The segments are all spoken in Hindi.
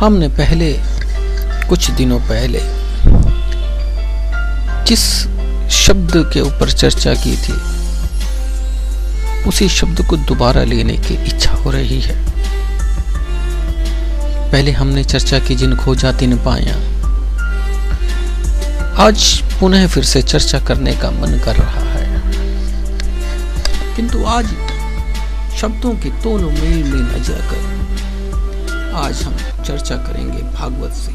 हमने पहले कुछ दिनों पहले जिस शब्द के ऊपर चर्चा की थी उसी शब्द को दोबारा लेने की इच्छा हो रही है। पहले हमने चर्चा की जिन खोजा तिन पाया, आज पुनः फिर से चर्चा करने का मन कर रहा है, किंतु आज शब्दों के दोनों मेल में न जाकर आज हम चर्चा करेंगे भागवत से,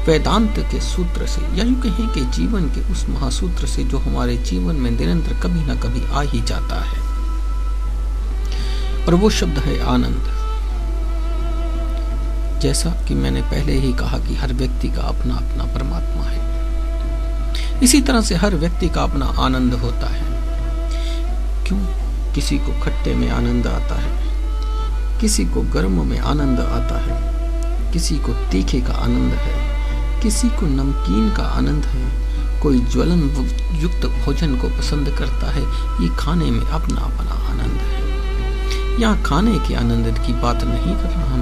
वेदांत के सूत्र से, या यूं कहें कि जीवन के उस महासूत्र से जो हमारे जीवन में निरंतर कभी ना कभी आ ही जाता है, और वो शब्द है आनंद। जैसा कि मैंने पहले ही कहा कि हर व्यक्ति का अपना अपना परमात्मा है, इसी तरह से हर व्यक्ति का अपना आनंद होता है। क्यों? किसी को खट्टे में आनंद आता है, किसी को गर्म में आनंद आता है, किसी को तीखे का आनंद है, किसी को नमकीन का आनंद है, कोई ज्वलन युक्त भोजन को पसंद करता है। ये खाने में अपना अपना आनंद है। यहाँ खाने के आनंद की बात नहीं कर रहा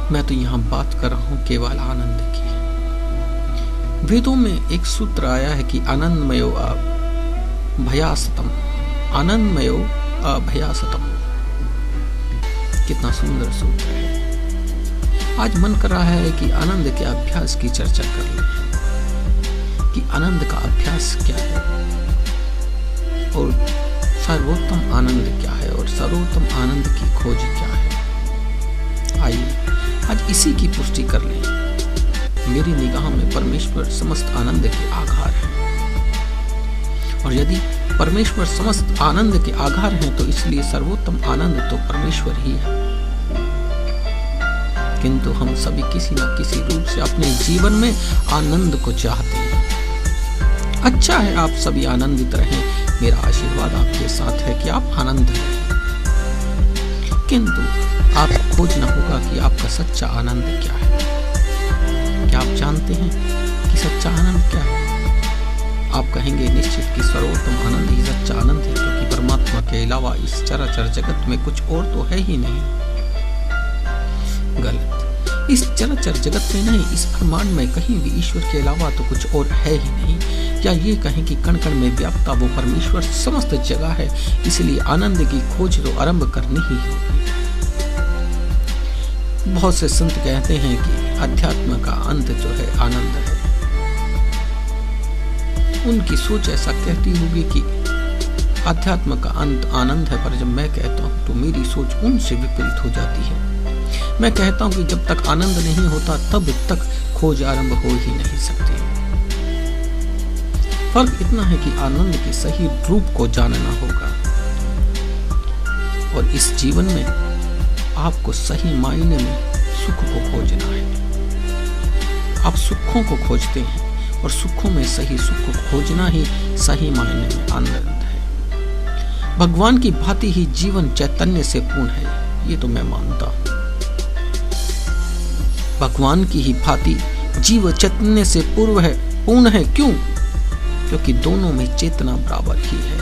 मैं तो यहाँ बात कर रहा हूँ केवल आनंद की। वेदों में एक सूत्र आया है कि आनंदमयो अभयासतम, आनंदमयो अभयासतम। कितना सुंदर सूत्र है। आज मन कर रहा है कि आनंद के अभ्यास की चर्चा कर लें, कि आनंद का अभ्यास क्या है और सर्वोत्तम आनंद क्या है और सर्वोत्तम आनंद की खोज क्या है। आइए आज इसी की पुष्टि कर लें। मेरी निगाह में परमेश्वर समस्त आनंद के आधार है, और यदि परमेश्वर समस्त आनंद के आधार हैं तो इसलिए सर्वोत्तम आनंद तो परमेश्वर ही है। किंतु हम सभी किसी न किसी रूप से अपने जीवन में आनंद को चाहते हैं। अच्छा है, आप सभी आनंदित रहें, मेरा आशीर्वाद आपके साथ है कि आप आनंद रहें। किंतु आपको खोजना होगा कि आपका सच्चा आनंद क्या है। क्या आप जानते हैं कि सच्चा आनंद क्या है? आप कहेंगे निश्चित कि सर्वोत्तम आनंद ही सच्चा आनंद है, क्योंकि परमात्मा के अलावा इस चराचर जगत में कुछ और तो है ही नहीं। गलत। इस चराचर जगत में नहीं, इस ब्रह्मांड में कहीं भी ईश्वर के अलावा तो कुछ और है ही नहीं। या ये कहें कि कण कण में व्याप्ता वो परमेश्वर समस्त जगह है, इसलिए आनंद की खोज तो आरंभ करनी ही होगी। बहुत से संत कहते हैं कि अध्यात्म का अंत जो है आनंद है। उनकी सोच ऐसा कहती होगी कि अध्यात्म का अंत आनंद है, पर जब मैं कहता हूं तो मेरी सोच उनसे विपरीत हो जाती है। मैं कहता हूं कि जब तक आनंद नहीं होता तब तक खोज आरंभ हो ही नहीं सकती। फर्क इतना है कि आनंद के सही रूप को जानना होगा, और इस जीवन में आपको सही मायने में सुख को खोजना है। आप सुखों को खोजते हैं, और सुखों में सही सुख को खोजना ही सही मायने में आनंद है। भगवान की भांति ही जीवन चैतन्य से पूर्ण है, ये तो मैं मानता हूं। भगवान की ही भांति जीव चैतन्य से पूर्ण है। क्यों? क्योंकि दोनों में चेतना बराबर ही है,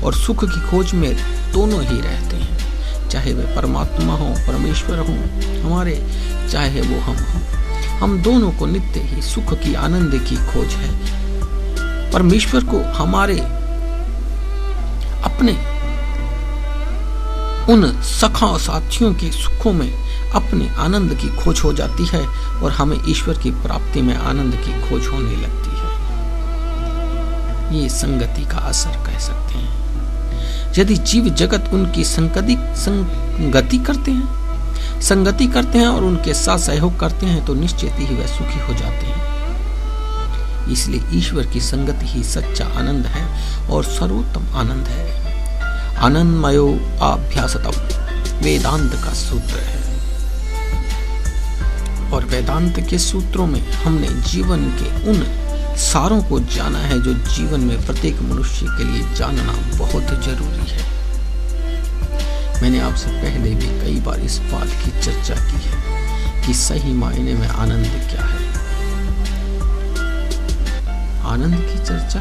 और सुख की खोज में दोनों ही रहते हैं, चाहे वे परमात्मा हो, परमेश्वर हो हमारे, चाहे वो हम हो। हम दोनों को नित्य ही सुख की, आनंद की खोज है। परमेश्वर को हमारे अपने उन सखा साथियों के सुखों में अपने आनंद की खोज हो जाती है, और हमें ईश्वर की प्राप्ति में आनंद की खोज होने लगती है। ये संगति का असर कह सकते हैं। यदि जीव जगत उनकी संगति करते हैं और उनके साथ सहयोग करते हैं तो निश्चित ही वह सुखी हो जाते हैं। इसलिए ईश्वर की संगति ही सच्चा आनंद है और सर्वोत्तम आनंद है। आनंदमयो अभ्यासतम वेदांत का सूत्र है, और वेदांत के सूत्रों में हमने जीवन के उन सारों को जाना है जो जीवन में प्रत्येक मनुष्य के लिए जानना बहुत जरूरी है। मैंने आपसे पहले भी कई बार इस बात की चर्चा की है कि सही मायने में आनंद क्या है। आनंद की चर्चा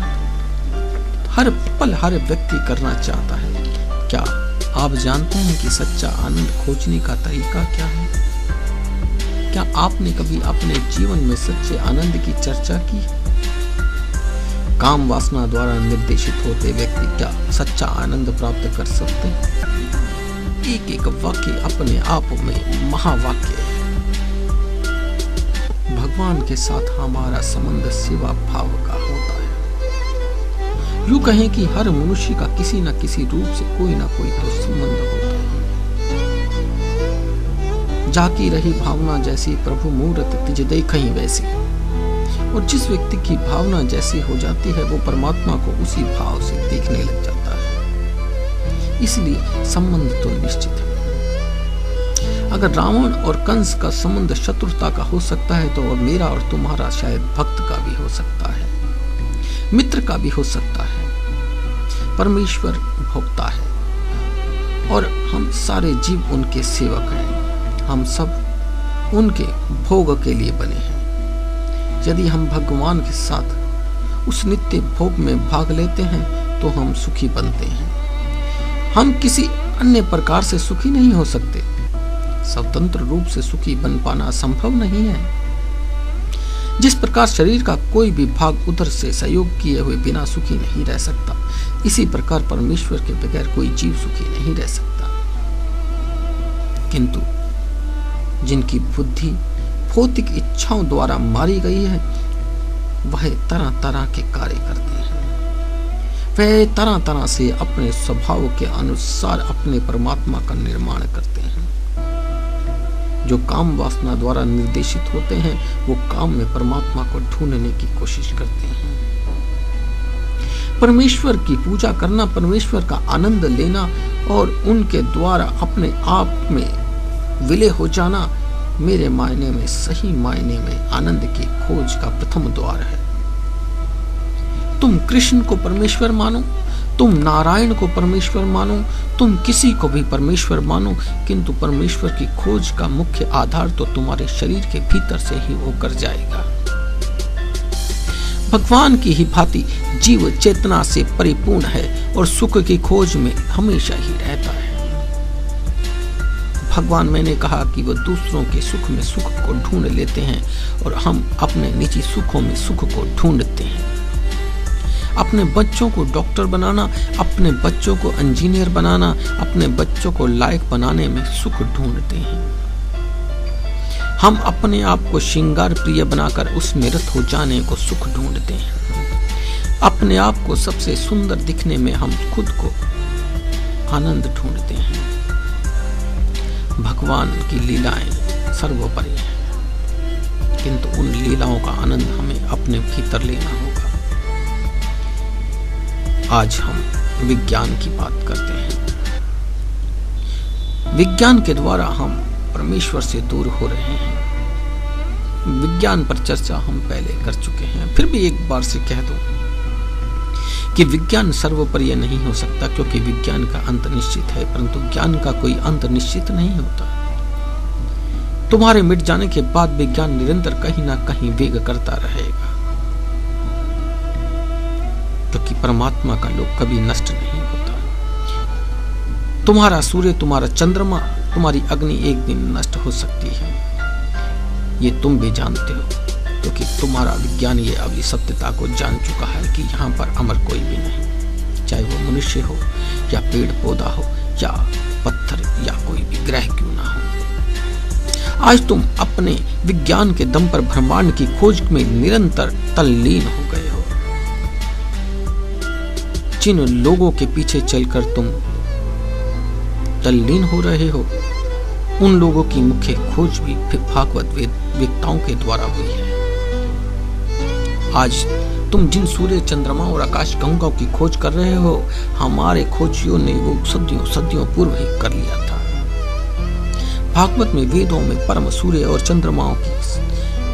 हर पल हर व्यक्ति करना चाहता है। क्या आप जानते हैं कि सच्चा आनंद खोजने का तरीका क्या है? क्या आपने कभी अपने जीवन में सच्चे आनंद की चर्चा की? काम वासना द्वारा निर्देशित होते व्यक्ति क्या सच्चा आनंद प्राप्त कर सकते हैं? एक एक वाक्य अपने आप में महावाक्य है। भगवान के साथ हमारा संबंध सेवा भाव का होता है। यूं कहें कि हर मनुष्य का किसी न किसी रूप से कोई ना कोई तो संबंध होता है। जाकी रही भावना जैसी प्रभु मूरत तिज देखहीं वैसी। और जिस व्यक्ति की भावना जैसी हो जाती है वो परमात्मा को उसी भाव से देखने लग जाता है। इसलिए संबंध तो निश्चित है। अगर रावण और कंस का संबंध शत्रुता का हो सकता है तो और मेरा और तुम्हारा शायद भक्त का भी हो सकता है, मित्र का भी हो सकता है। परमेश्वर भोक्ता है और हम सारे जीव उनके सेवक हैं। हम सब उनके भोग के लिए बने हैं। यदि हम भगवान के साथ उस नित्य भोग में भाग लेते हैं तो हम सुखी बनते हैं। हम किसी अन्य प्रकार से सुखी नहीं हो सकते। स्वतंत्र रूप से सुखी बन पाना संभव नहीं है। जिस प्रकार शरीर का कोई भी भाग उधर से सहयोग किए हुए बिना सुखी नहीं रह सकता, इसी प्रकार परमेश्वर के बगैर कोई जीव सुखी नहीं रह सकता। किंतु जिनकी बुद्धि भौतिक इच्छाओं द्वारा मारी गई है वह तरह तरह के कार्य करते हैं। वह तरह तरह से अपने स्वभाव के अनुसार अपने परमात्मा का निर्माण करते हैं। जो काम वासना द्वारा निर्देशित होते हैं वो काम में परमात्मा को ढूंढने की कोशिश करते हैं। परमेश्वर की पूजा करना, परमेश्वर का आनंद लेना और उनके द्वारा अपने आप में विलय हो जाना मेरे मायने में, सही मायने में आनंद की खोज का प्रथम द्वार है। तुम कृष्ण को परमेश्वर मानो, तुम नारायण को परमेश्वर मानो, तुम किसी को भी परमेश्वर मानो, किंतु परमेश्वर की खोज का मुख्य आधार तो तुम्हारे शरीर के भीतर से ही होकर जाएगा। भगवान की ही भांति जीव चेतना से परिपूर्ण है और सुख की खोज में हमेशा ही रहता है। भगवान, मैंने कहा कि वह दूसरों के सुख में सुख को ढूंढ लेते हैं और हम अपने निजी सुखों में सुख को ढूंढते हैं। अपने बच्चों को डॉक्टर बनाना, अपने बच्चों को इंजीनियर बनाना, अपने बच्चों को लायक बनाने में सुख ढूंढते हैं। हम अपने आप को श्रृंगार प्रिय बनाकर उसमें रत हो जाने को सुख ढूंढते हैं। अपने आप को सबसे सुंदर दिखने में हम खुद को आनंद ढूंढते हैं। भगवान की लीलाएं सर्वोपरि हैं, किंतु उन लीलाओं का आनंद हमें अपने भीतर लेना होगा। आज हम विज्ञान की बात करते हैं। विज्ञान के द्वारा हम परमेश्वर से दूर हो रहे हैं। विज्ञान पर चर्चा हम पहले कर चुके हैं, फिर भी एक बार से कह दूं कि विज्ञान सर्वोपरि नहीं हो सकता, क्योंकि विज्ञान का अंत निश्चित है, परंतु ज्ञान का कोई अंत निश्चित नहीं होता। तुम्हारे मिट जाने के बाद विज्ञान निरंतर कहीं ना कहीं वेग करता रहेगा, क्योंकि परमात्मा का लोक कभी नष्ट नहीं होता। तुम्हारा सूर्य, तुम्हारा चंद्रमा, तुम्हारी अग्नि एक दिन नष्ट हो सकती है। ये तुम भी जानते हो, क्योंकि तुम्हारा विज्ञान ये अभी सत्यता को जान चुका है कि यहाँ पर अमर कोई भी नहीं, चाहे वो मनुष्य हो या पेड़ पौधा हो या पत्थर या कोई भी ग्रह क्यों ना हो। आज तुम अपने विज्ञान के दम पर ब्रह्मांड की खोज में निरंतर तल्लीन हो गए हो। जिन लोगों के पीछे चलकर तुम तल्लीन हो रहे हो, उन लोगों की मुख्य खोज भी भागवत वेदताओं के द्वारा हुई है। आज तुम जिन सूर्य, चंद्रमा और आकाश गंगाओं की खोज कर रहे हो, हमारे खोजियों ने वो सदियों सदियों पूर्व ही कर लिया था। भागवत में, वेदों में परम सूर्य और चंद्रमाओं की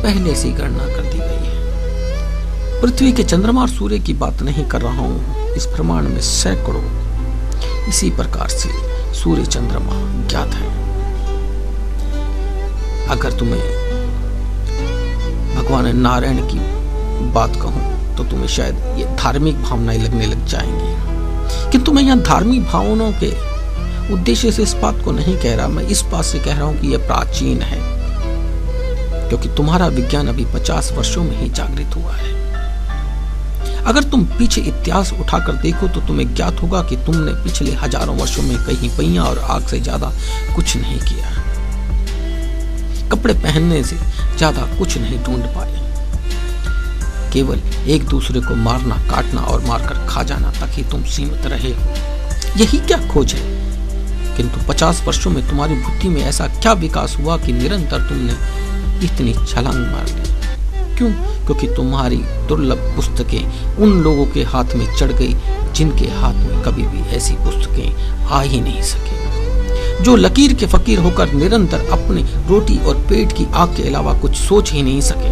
पहले से गणना कर दी गई है। पृथ्वी के चंद्रमा और सूर्य की बात नहीं कर रहा हूं, इस प्रमाण में सैकड़ों इसी प्रकार से सूर्य चंद्रमा ज्ञात है। अगर तुम्हें भगवान नारायण की बात कहूं तो तुम्हें शायद ये धार्मिक भावनाएं लगने लग जाएंगी, कि तुम्हें यहाँ धार्मिक भावनाओं के उद्देश्य से इस बात को नहीं कह रहा, मैं इस बात से कह रहा हूं कि यह प्राचीन है, क्योंकि तुम्हारा विज्ञान अभी 50 वर्षों में ही जागृत हुआ है। अगर तुम पीछे इतिहास उठाकर देखो तो तुम्हें ज्ञात होगा कि तुमने पिछले हजारों वर्षों में कहीं पहिया और आग से ज्यादा कुछ नहीं किया। कपड़े पहनने से ज्यादा कुछ नहीं ढूंढ पाए। केवल एक दूसरे को मारना, काटना और मारकर खा जाना तक ही तुम सीमित रहे हो। यही क्या खोज है? किंतु 50 वर्षों में तुम्हारी बुद्धि में ऐसा क्या विकास हुआ कि निरंतर तुमने इतनी छलांग मार ली? क्यों? क्योंकि तुम्हारी दुर्लभ पुस्तकें उन लोगों के हाथ में चढ़ गई जिनके हाथ में कभी भी ऐसी पुस्तकें आ ही नहीं सके, जो लकीर के फकीर होकर निरंतर अपने रोटी और पेट की आग के अलावा कुछ सोच ही नहीं सके।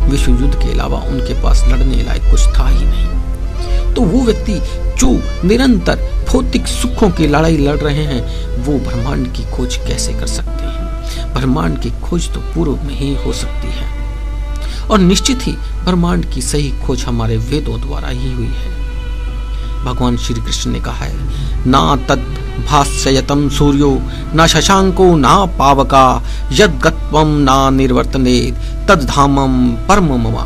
विश्व युद्ध के अलावा उनके पास लड़ने लायक कुछ था ही नहीं। तो वो व्यक्ति जो निरंतर भौतिक सुखों की लड़ाई लड़ रहे हैं, वो ब्रह्मांड की खोज कैसे कर सकते हैं? ब्रह्मांड की खोज तो पूर्व में ही हो सकती है, और निश्चित ही ब्रह्मांड की सही खोज हमारे वेदों द्वारा ही हुई है। भगवान श्री कृष्ण ने कहा है, ना तद भास्ययतम सूर्यो न शशांको ना पावका यद गत्वम ना निर्वर्तने तद धामम परम मम।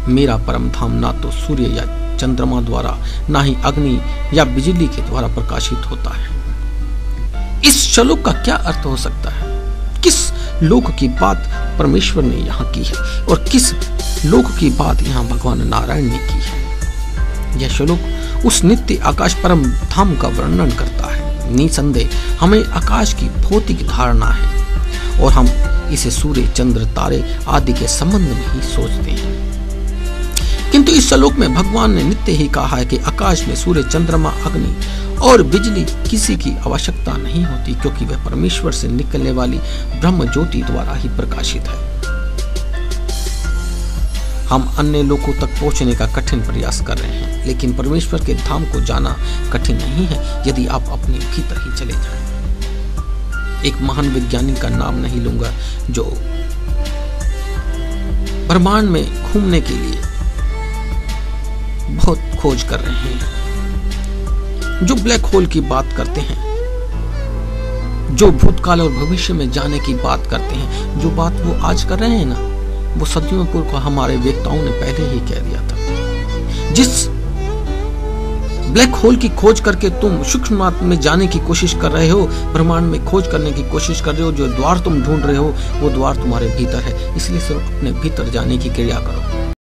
मेरा परम धाम ना तो सूर्य या चंद्रमा द्वारा, ना ही अग्नि या बिजली के द्वारा प्रकाशित होता है। इस श्लोक का क्या अर्थ हो सकता है? किस लोक की बात परमेश्वर ने यहाँ की है और किस लोक की बात यहाँ भगवान नारायण ने की है? यह श्लोक उस नित्य आकाश परम धाम का वर्णन करता है। निसंदेह हमें आकाश की भौतिक धारणा है और हम इसे सूर्य, चंद्र, तारे आदि के संबंध में ही सोचते हैं। किंतु इस श्लोक में भगवान ने नित्य ही कहा है कि आकाश में सूर्य, चंद्रमा, अग्नि और बिजली किसी की आवश्यकता नहीं होती, क्योंकि वह परमेश्वर से निकलने वाली ब्रह्म ज्योति द्वारा ही प्रकाशित है। हम अन्य लोगों तक पहुंचने का कठिन प्रयास कर रहे हैं, लेकिन परमेश्वर के धाम को जाना कठिन नहीं है यदि आप अपने भीतर ही चले जाएं। एक महान वैज्ञानिक का नाम नहीं लूंगा जो ब्रह्मांड में घूमने के लिए बहुत खोज कर रहे हैं, जो ब्लैक होल की बात करते हैं, जो भूतकाल और भविष्य में जाने की बात करते हैं। जो बात वो आज कर रहे हैं ना, वो सदियों पूर्व को हमारे वेताओं ने पहले ही कह दिया था। जिस ब्लैक होल की खोज करके तुम सूक्ष्म में जाने की कोशिश कर रहे हो, ब्रह्मांड में खोज करने की कोशिश कर रहे हो, जो द्वार तुम ढूंढ रहे हो, वो द्वार तुम्हारे भीतर है। इसलिए सिर्फ अपने भीतर जाने की क्रिया करो।